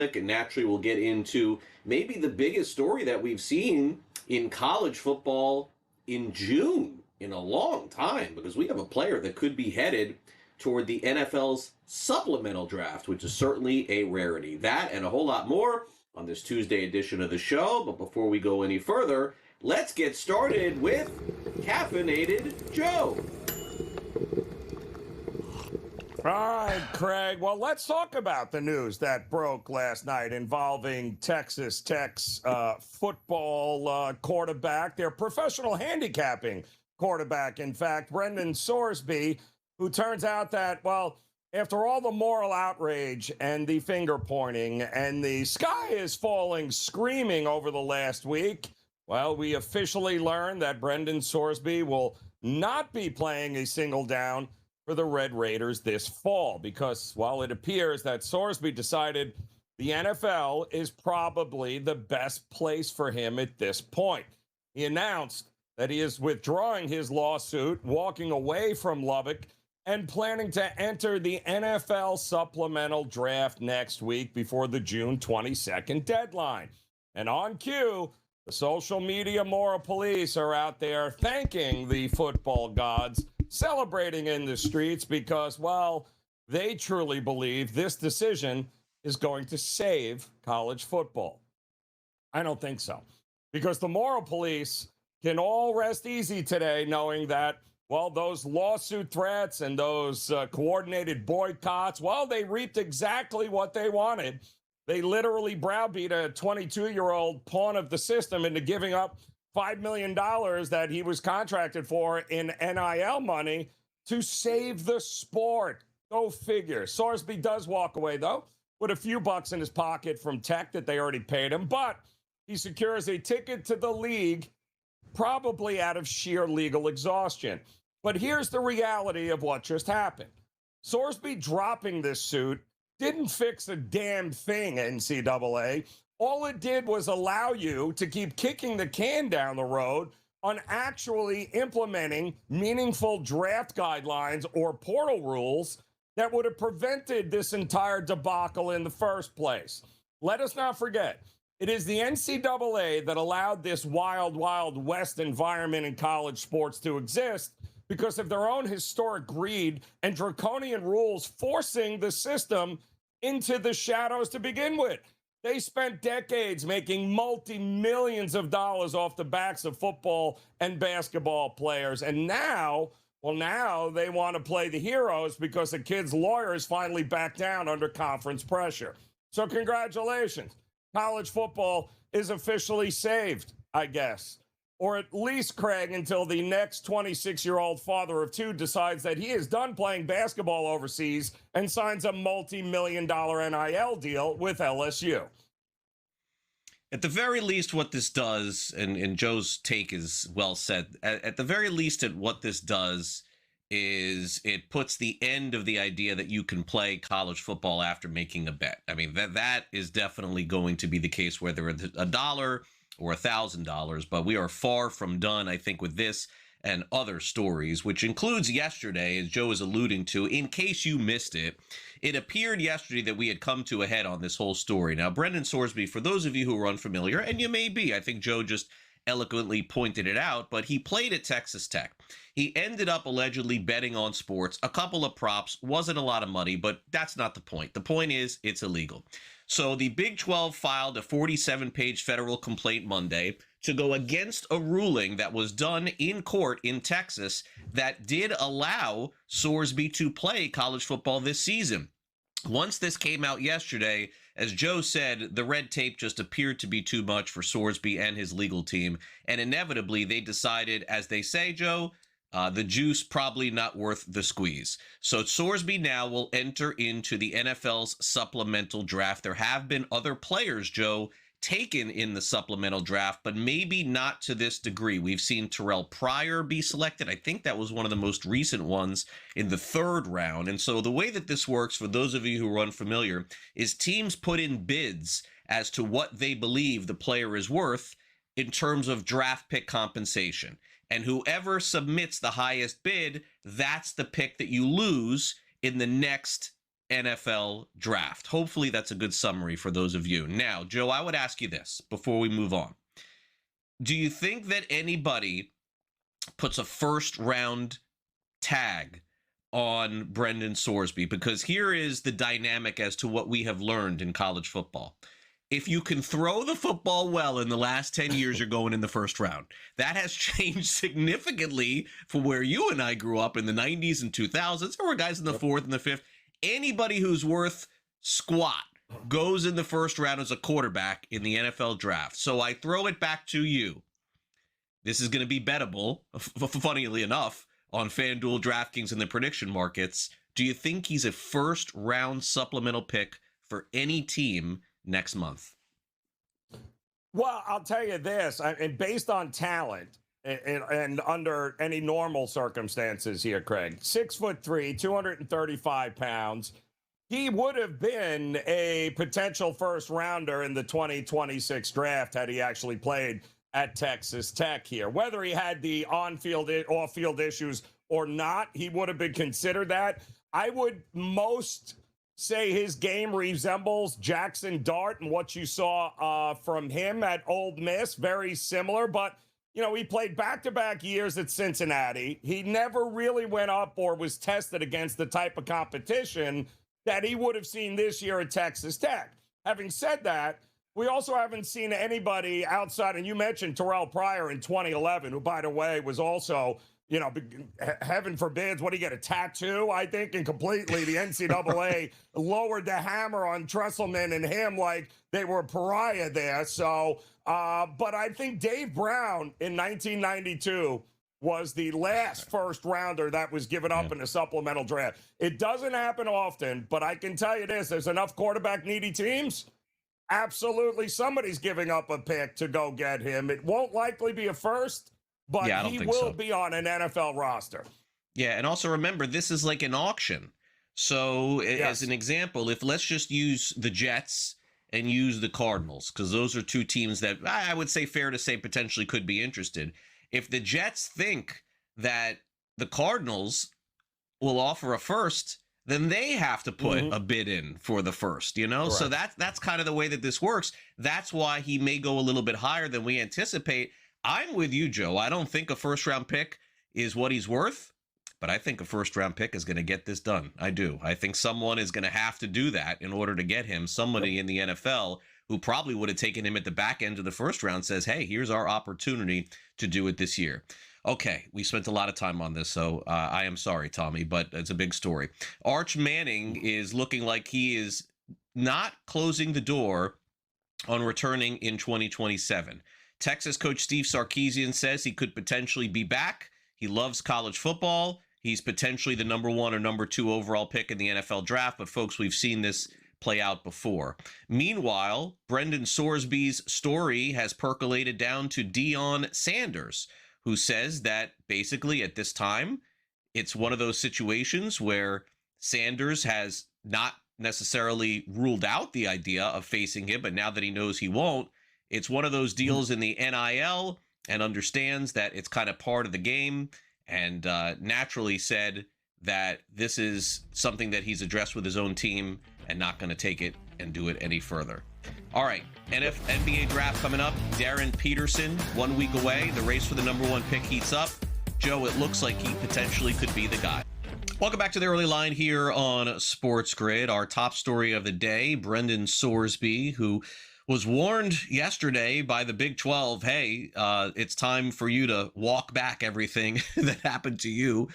And naturally, we'll get into maybe the biggest story that we've seen in college football in June in a long time, because we have a player that could be headed toward the NFL's supplemental draft, which is certainly a rarity. That and a whole lot more on this Tuesday edition of the show. But before we go any further, let's get started with Caffeinated Joe. All right, Craig. Well, let's talk about the news that broke last night involving Texas Tech's football quarterback, their professional handicapping quarterback, in fact, Brenden Swordsby, who turns out that, well, after all the moral outrage and the finger pointing and the sky is falling screaming over the last week, well, we officially learned that Brenden Swordsby will not be playing a single down for the Red Raiders this fall because, well, it appears that Sorsby decided the NFL is probably the best place for him at this point. He announced that he is withdrawing his lawsuit, walking away from Lubbock, and planning to enter the NFL supplemental draft next week before the June 22nd deadline. And on cue, the social media moral police are out there thanking the football gods, celebrating in the streets because, well, they truly believe this decision is going to save college football. I don't think so, because the moral police can all rest easy today knowing that, well, those lawsuit threats and those coordinated boycotts, well, they reaped exactly what they wanted. They literally browbeat a 22-year-old pawn of the system into giving up $5 million that he was contracted for in NIL money to save the sport. Go figure. Sorsby does walk away, though, with a few bucks in his pocket from Tech that they already paid him, but he secures a ticket to the league, probably out of sheer legal exhaustion. But here's the reality of what just happened. Sorsby dropping this suit didn't fix a damn thing, NCAA. All it did was allow you to keep kicking the can down the road on actually implementing meaningful draft guidelines or portal rules that would have prevented this entire debacle in the first place. Let us not forget, it is the NCAA that allowed this wild, wild west environment in college sports to exist because of their own historic greed and draconian rules forcing the system into the shadows to begin with. They spent decades making multi-millions of dollars off the backs of football and basketball players. And now they want to play the heroes because the kids' lawyers finally backed down under conference pressure. So congratulations. College football is officially saved, I guess. Or at least, Craig, until the next 26-year-old father of two decides that he is done playing basketball overseas and signs a multi-million-dollar NIL deal with LSU. At the very least, what this does, and Joe's take is well said, at the very least, what this does is it puts the end of the idea that you can play college football after making a bet. I mean, that is definitely going to be the case, whether it's $1 or $1,000, but we are far from done, I think, with this and other stories, which includes yesterday, as Joe is alluding to. In case you missed it, it appeared yesterday that we had come to a head on this whole story. Now, Brenden Swordsby, for those of you who are unfamiliar, and you may be, I think Joe just eloquently pointed it out, but he played at Texas Tech. He ended up allegedly betting on sports, a couple of props, wasn't a lot of money, but that's not the point. The point is it's illegal. So the Big 12 filed a 47-page federal complaint Monday to go against a ruling that was done in court in Texas that did allow Sorsby to play college football this season. Once this came out yesterday, as Joe said, the red tape just appeared to be too much for Sorsby and his legal team, and inevitably they decided, as they say, Joe, the juice probably not worth the squeeze. So Sorsby now will enter into the NFL's supplemental draft. There have been other players, Joe, taken in the supplemental draft, but maybe not to this degree. We've seen Terrell Pryor be selected. I think that was one of the most recent ones in the third round. And so the way that this works, for those of you who are unfamiliar, is teams put in bids as to what they believe the player is worth in terms of draft pick compensation. And whoever submits the highest bid, that's the pick that you lose in the next NFL draft. Hopefully that's a good summary for those of you. Now, Joe, I would ask you this before we move on. Do you think that anybody puts a first round tag on Brenden Swordsby? Because here is the dynamic as to what we have learned in college football. If you can throw the football well in the last 10 years, you're going in the first round. That has changed significantly from where you and I grew up in the 90s and 2000s. There were guys in the fourth and the fifth. Anybody who's worth squat goes in the first round as a quarterback in the NFL draft. So I throw it back to you. This is going to be bettable, funnily enough, on FanDuel, DraftKings, and the prediction markets. Do you think he's a first round supplemental pick for any team next month? Well, I'll tell you this, and based on talent and under any normal circumstances here, Craig, 6'3", 235 pounds, he would have been a potential first rounder in the 2026 draft had he actually played at Texas Tech here. Whether he had the on-field, off-field issues or not, he would have been considered that. I would most say his game resembles Jackson Dart and what you saw from him at Ole Miss. Very similar, but, you know, he played back-to-back years at Cincinnati. He never really went up or was tested against the type of competition that he would have seen this year at Texas Tech. Having said that, we also haven't seen anybody outside, and you mentioned Terrell Pryor in 2011, who, by the way, was also, you know, heaven forbids, what do you get, a tattoo, I think, and completely the NCAA lowered the hammer on Tresselman and him like they were a pariah there. So, but I think Dave Brown in 1992 was the last first rounder that was given up in a supplemental draft. It doesn't happen often, but I can tell you this, there's enough quarterback needy teams. Absolutely, somebody's giving up a pick to go get him. It won't likely be a first, but he will be on an NFL roster. Yeah, and also remember, this is like an auction. So as an example, if let's just use the Jets and use the Cardinals, because those are two teams that I would say fair to say potentially could be interested. If the Jets think that the Cardinals will offer a first, then they have to put a bid in for the first, you know? Correct. So that's kind of the way that this works. That's why he may go a little bit higher than we anticipate. I'm with you, Joe. I don't think a first-round pick is what he's worth, but I think a first-round pick is going to get this done. I do. I think someone is going to have to do that in order to get him. Somebody in the NFL who probably would have taken him at the back end of the first round says, hey, here's our opportunity to do it this year. Okay, we spent a lot of time on this, so I am sorry, Tommy, but it's a big story. Arch Manning is looking like he is not closing the door on returning in 2027. Texas coach Steve Sarkisian says he could potentially be back. He loves college football. He's potentially the number 1 or number 2 overall pick in the NFL draft, but folks, we've seen this play out before. Meanwhile, Brenden Swordsby's story has percolated down to Deion Sanders, who says that basically at this time, it's one of those situations where Sanders has not necessarily ruled out the idea of facing him, but now that he knows he won't, it's one of those deals in the NIL and understands that it's kind of part of the game, and naturally said that this is something that he's addressed with his own team and not going to take it and do it any further. All right, NBA draft coming up. Darryn Peterson, 1 week away. The race for the number 1 pick heats up. Joe, it looks like he potentially could be the guy. Welcome back to the early line here on SportsGrid. Our top story of the day, Brenden Swordsby, who was warned yesterday by the Big 12, hey, it's time for you to walk back everything that happened to you.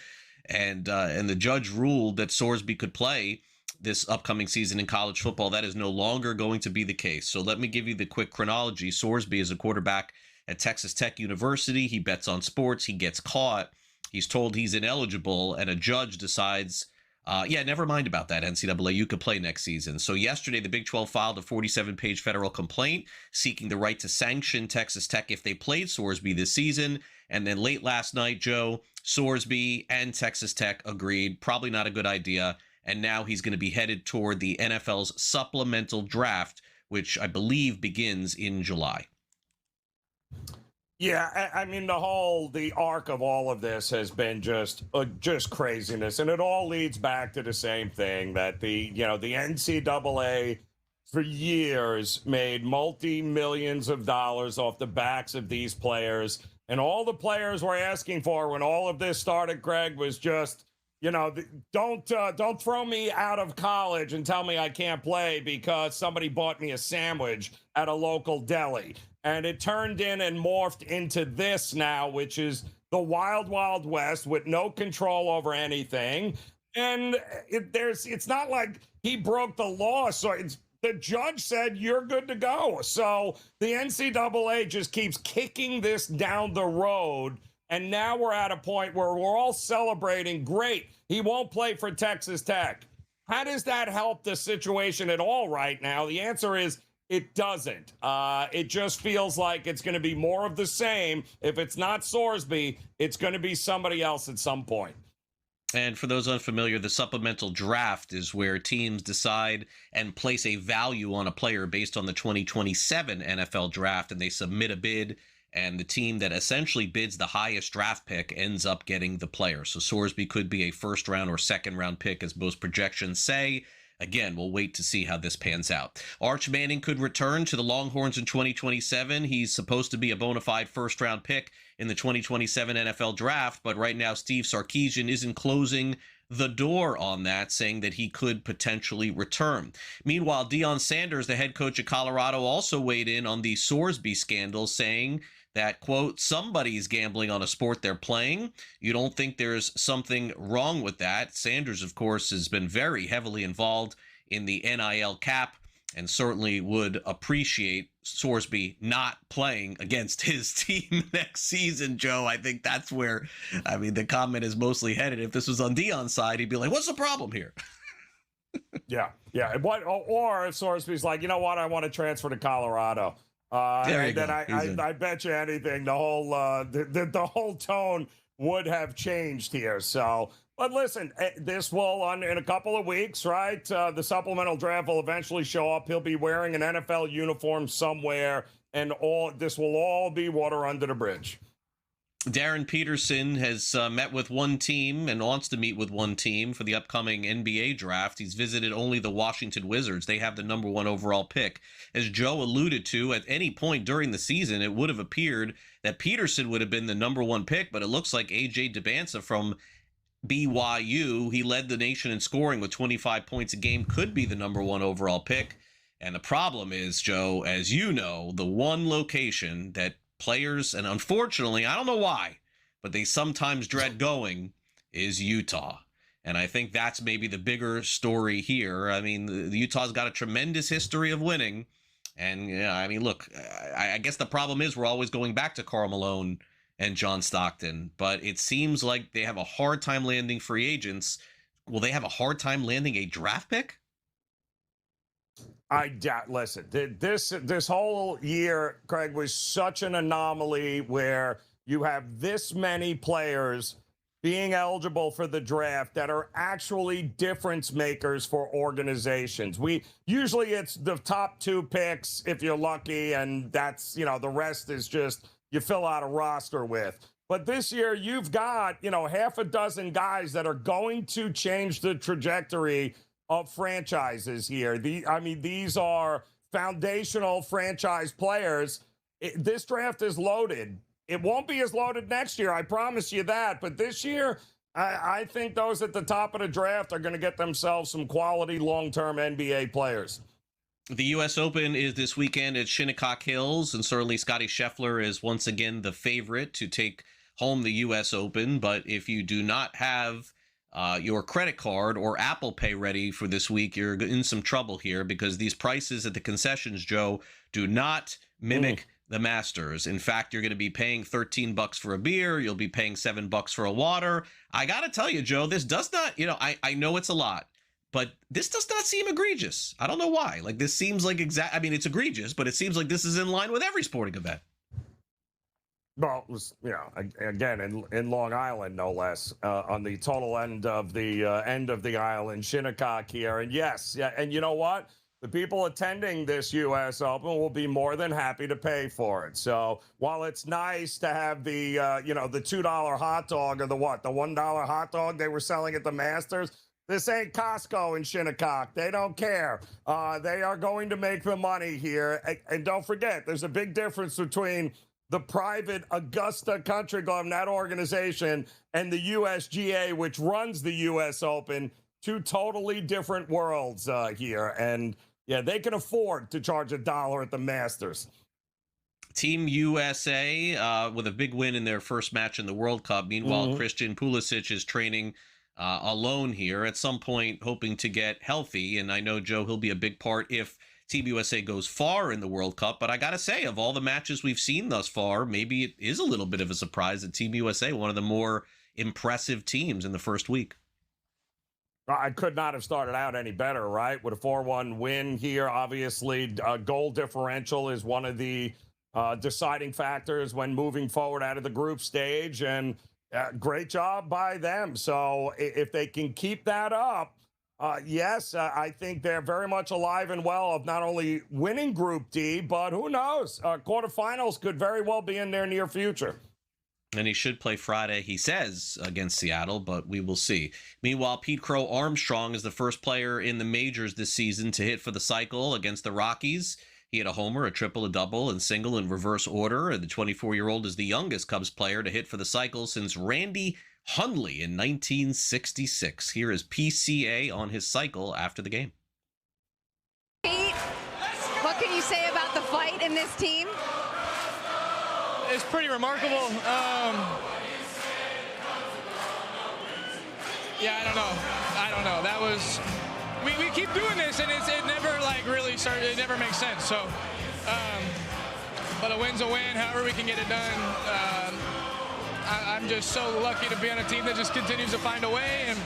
And the judge ruled that Sorsby could play this upcoming season in college football. That is no longer going to be the case. So let me give you the quick chronology. Sorsby is a quarterback at Texas Tech University. He bets on sports. He gets caught. He's told he's ineligible, and a judge decides, never mind about that, NCAA. You could play next season. So yesterday, the Big 12 filed a 47-page federal complaint seeking the right to sanction Texas Tech if they played Sorsby this season. And then late last night, Joe, Sorsby and Texas Tech agreed, probably not a good idea. And now he's going to be headed toward the NFL's supplemental draft, which I believe begins in July. Yeah, I mean the arc of all of this has been just craziness, and it all leads back to the same thing that the NCAA for years made multi-millions of dollars off the backs of these players, and all the players were asking for when all of this started, Greg, was just don't throw me out of college and tell me I can't play because somebody bought me a sandwich at a local deli. And it turned in and morphed into this now, which is the wild, wild west with no control over anything. And it's not like he broke the law. So the judge said, you're good to go. So the NCAA just keeps kicking this down the road. And now we're at a point where we're all celebrating. Great. He won't play for Texas Tech. How does that help the situation at all right now? The answer is, it doesn't. It just feels like it's going to be more of the same. If it's not Sorsby, it's going to be somebody else at some point. And for those unfamiliar, the supplemental draft is where teams decide and place a value on a player based on the 2027 NFL draft, and they submit a bid, and the team that essentially bids the highest draft pick ends up getting the player. So Sorsby could be a first-round or second-round pick, as most projections say. Again, we'll wait to see how this pans out. Arch Manning could return to the Longhorns in 2027. He's supposed to be a bona fide first-round pick in the 2027 NFL draft, but right now Steve Sarkisian isn't closing the door on that, saying that he could potentially return. Meanwhile, Deion Sanders, the head coach of Colorado, also weighed in on the Sorsby scandal, saying that, quote, somebody's gambling on a sport they're playing. You don't think there's something wrong with that. Sanders, of course, has been very heavily involved in the NIL cap and certainly would appreciate Sorsby not playing against his team next season, Joe. I think that's where, the comment is mostly headed. If this was on Deion's side, he'd be like, what's the problem here? Yeah. Or Sorsby's like, you know what? I want to transfer to Colorado. I bet you anything, the whole tone would have changed here. So, but listen, this will in a couple of weeks, right? The supplemental draft will eventually show up. He'll be wearing an NFL uniform somewhere, and this will all be water under the bridge. Darryn Peterson has met with one team and wants to meet with one team for the upcoming NBA draft. He's visited only the Washington Wizards. They have the number 1 overall pick. As Joe alluded to, at any point during the season, it would have appeared that Peterson would have been the number 1 pick, but it looks like A.J. Dybantsa from BYU, he led the nation in scoring with 25 points a game, could be the number 1 overall pick. And the problem is, Joe, as you know, the one location that players, and unfortunately, I don't know why, but they sometimes dread going, is Utah. And I think that's maybe the bigger story here. The Utah's got a tremendous history of winning. And, look, I guess the problem is we're always going back to Karl Malone and John Stockton. But it seems like they have a hard time landing free agents. Will they have a hard time landing a draft pick? I doubt. Listen, this whole year, Craig, was such an anomaly where you have this many players being eligible for the draft that are actually difference makers for organizations. Usually it's the top 2 picks if you're lucky, and that's, the rest is just you fill out a roster with. But this year you've got, half a dozen guys that are going to change the trajectory of franchises here. These are foundational franchise players. This draft is loaded. It won't be as loaded next year, I promise you that. But this year, I think those at the top of the draft are going to get themselves some quality long-term NBA players. The U.S. Open is this weekend at Shinnecock Hills, and certainly Scottie Scheffler is once again the favorite to take home the U.S. Open. But if you do not have your credit card or Apple Pay ready for this week, you're in some trouble here, because these prices at the concessions, Joe, do not mimic the Masters. In fact, you're going to be paying $13 for a beer. You'll be paying $7 for a water. I got to tell you, Joe, this does not, I know it's a lot, but this does not seem egregious. I don't know why. This seems like it's egregious, but it seems like this is in line with every sporting event. Well, it was, again, in Long Island, no less, on the total end of the island, Shinnecock here. And yes, and you know what? the people attending this U.S. Open will be more than happy to pay for it. So while it's nice to have the, the $2 hot dog or the $1 hot dog they were selling at the Masters, this ain't Costco in Shinnecock. They don't care. They are going to make the money here. And don't forget, there's a big difference between the private Augusta Country Club, and that organization, and the USGA, which runs the U.S. Open. Two totally different worlds here. And, yeah, they can afford to charge $1 at the Masters. Team USA with a big win in their first match in the World Cup. Meanwhile, Christian Pulisic is training alone here, at some point hoping to get healthy. And I know, Joe, he'll be a big part if Team USA goes far in the World Cup. But I got to say, of all the matches we've seen thus far, maybe it is a little bit of a surprise that Team USA, one of the more impressive teams in the first week. I could not have started out any better, right? With a 4-1 win here, obviously, goal differential is one of the deciding factors when moving forward out of the group stage, and great job by them. So if they can keep that up, yes, I think they're very much alive and well of not only winning Group D, but who knows? Quarterfinals could very well be in their near future. And he should play Friday, he says, against Seattle, but we will see. Meanwhile, Pete Crow-Armstrong is the first player in the majors this season to hit for the cycle against the Rockies. He had a homer, a triple, a double, and single in reverse order. And the 24-year-old is the youngest Cubs player to hit for the cycle since Randy Hundley in 1966. Here is PCA on his cycle after the game. Pete, what can you say about the fight in this team? It's pretty remarkable. Yeah, I don't know. That was, we keep doing this, and it never like really started. It never makes sense. So, but a win's a win. However we can get it done. I'm just so lucky to be on a team that just continues to find a way. And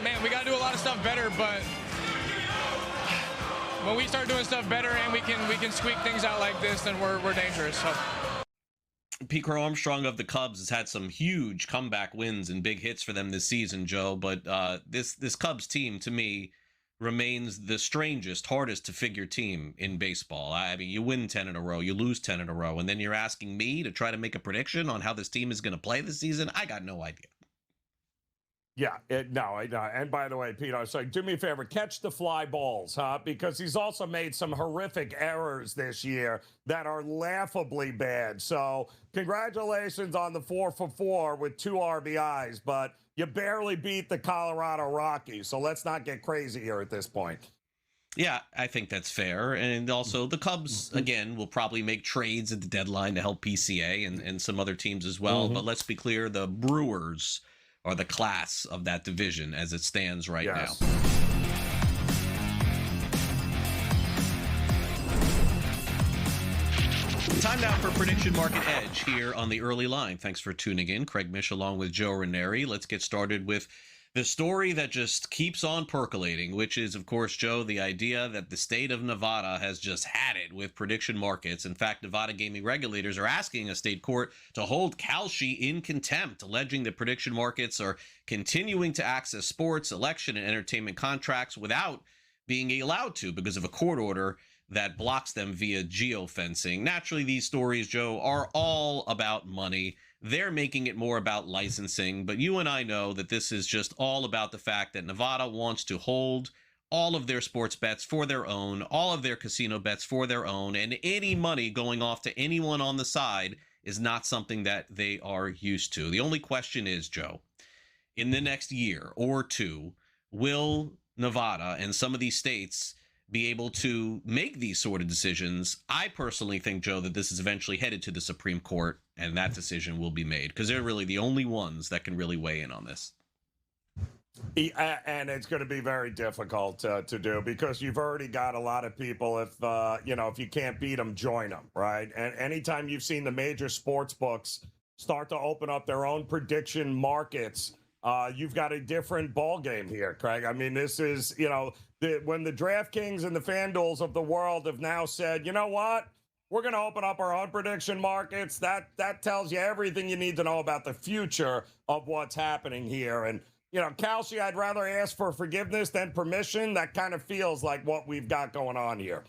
man, we got to do a lot of stuff better, but when we start doing stuff better and we can squeak things out like this, then we're dangerous. So. Pete Crow-Armstrong of the Cubs has had some huge comeback wins and big hits for them this season, Joe. But this Cubs team, to me, remains the strangest, hardest to figure team in baseball. I mean, you win 10 in a row, you lose 10 in a row, and then you're asking me to try to make a prediction on how this team is going to play this season? I got no idea. Yeah, no. And by the way, Pete, I was like, do me a favor, catch the fly balls, huh? Because he's also made some horrific errors this year that are laughably bad. So congratulations on the 4 for 4 with 2 RBIs, but you barely beat the Colorado Rockies. So let's not get crazy here at this point. Yeah, I think that's fair. And also the Cubs, again, will probably make trades at the deadline to help PCA and some other teams as well. But let's be clear, the Brewers are the class of that division as it stands right now. Time now for Prediction Market Edge here on the Early Line. Thanks for tuning in. Craig Mish along with Joe Rainey. Let's get started with the story that just keeps on percolating, which is, of course, Joe, the idea that the state of Nevada has just had it with prediction markets. In fact, Nevada gaming regulators are asking a state court to hold Kalshi in contempt, alleging that prediction markets are continuing to access sports, election, and entertainment contracts without being allowed to because of a court order that blocks them via geofencing. Naturally, these stories, Joe, are all about money. They're making it more about licensing, but you and I know that this is just all about the fact that Nevada wants to hold all of their sports bets for their own, all of their casino bets for their own, and any money going off to anyone on the side is not something that they are used to. The only question is, Joe, in the next year or two, will Nevada and some of these states be able to make these sort of decisions? I personally think, Joe, that this is eventually headed to the Supreme Court, and that decision will be made because they're really the only ones that can really weigh in on this. And it's going to be very difficult to do because you've already got a lot of people. If you can't beat them, join them, right? And anytime you've seen the major sports books start to open up their own prediction markets, you've got a different ball game here, Craig. I mean, this is, when the DraftKings and the FanDuels of the world have now said, you know what, we're going to open up our own prediction markets. That tells you everything you need to know about the future of what's happening here. And Kalshi, I'd rather ask for forgiveness than permission. That kind of feels like what we've got going on here.